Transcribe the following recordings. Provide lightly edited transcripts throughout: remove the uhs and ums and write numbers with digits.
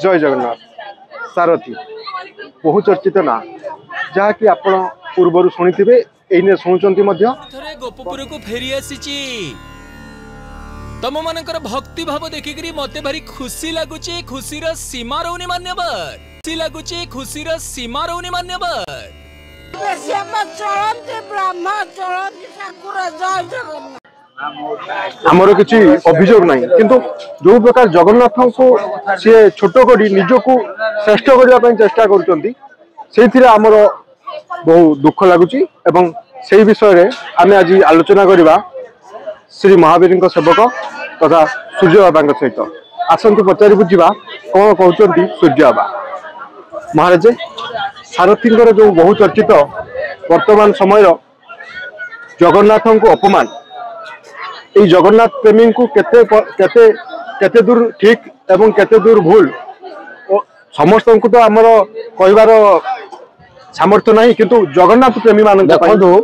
जय जगन्नाथ सारथी बहुचर्चित ना जहाँकि आपण पूर्वर शुणी एने शुणुंट गोपपुर को फेरी आसी तम मानकर भक्ति भाव देखिक मत भारी खुशी लगुच खुशीर सीमा रोनी मान्यवर खुशी लगुच खुशीर सीमा रोनी मान्यवर आमर किसी अभियोग ना किंतु जो प्रकार जगन्नाथ को सी छोट कर निजक श्रेष्ठ करने चेष्टा करमर बहु दुख लगुच से विषय आम आज आलोचना करवा श्री महावीर सेवक तथा सूर्य बाबा सहित आसतु पचारि बुझा कौन कहते सूर्य बाबा महाराज सारथी जो बहुचर्चित वर्तमान समय जगन्नाथ को अपमान ये जगन्नाथ प्रेमी को केते दूर ठीक एवं केते दूर भूल समस्त को तो आमर कहबार सामर्थ्य नहीं किंतु जगन्नाथ प्रेमी मान देखो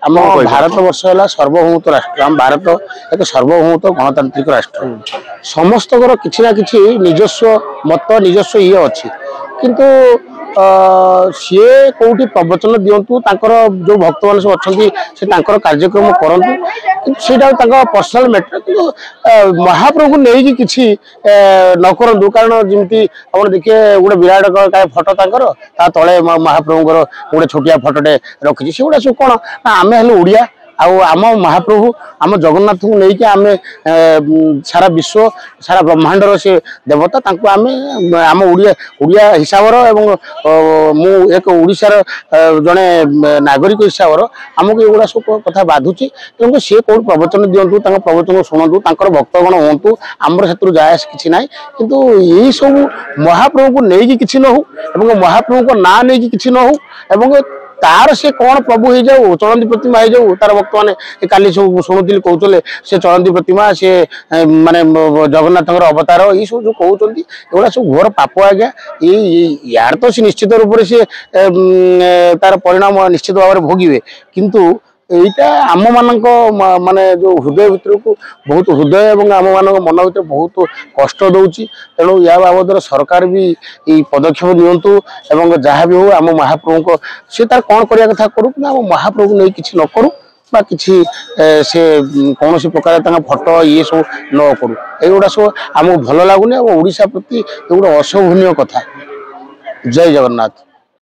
आम भारत वर्ष है सार्वभौमत राष्ट्र आम भारत एक सार्वभौमत गणतांत्रिक राष्ट्र समस्त किसी ना कि निजस्व मत निजस्व ये अच्छी किंतु सी कौटी प्रवचन दिंतु जो भक्त मान सब अच्छा कार्यक्रम करूँ से पर्सनाल मैटर कि महाप्रभु नहीं कि न करूँ कारण जमी आप देखिए गोटे विराट का फटो तले महाप्रभु गोटे छोटिया फटोटे रखी से गुड़ा सब कौन आम हेल्ले ओडिया आम महाप्रभु आम जगन्नाथ को लेकिन आम सारा विश्व सारा ब्रह्मांडर से देवता आम आम ओडिया हिसाब मु एक ओडिशार जड़े नागरिक हिसाब से आमको ये सब कथा बाधुची तेणुक सी कौट प्रवचन दिंतु प्रवचन शुणु भक्तगण हूँ आमर से जायस कि ना कितु यही सब महाप्रभु को लेकिन किसी न हो महाप्रभु को ना नहीं कि न हो तार से कौन प्रभु हो जाऊ चलती प्रतिमा हो जाऊ तार भक्त मैंने काली सब शुणुली कहते से चलती प्रतिमा सी माने जगन्नाथ अवतार ये सब जो कहते एगुड़ा सब घोर पाप आज्ञा यार तो सी निश्चित रूप से तार परिणाम निश्चित भाव में भोगे किंतु यहीटा आम माने जो हृदय भर को बहुत हृदय और आम मान मन भर बहुत कष्ट दौची तेणु या बाबद सरकार भी ये पदक्षेप नियंतु एवं जहाँ भी हो आम महाप्रभु को सी तार कौन करने कथा करूँ कि आम महाप्रभु नहीं कि न करूँ बा किसी से कौन प्रकार फटो ये सब न करूँ युवा सब आमको भल लगुनि ओडिशा प्रति ये गोटे अशोभनीय कथा। जय जगन्नाथ।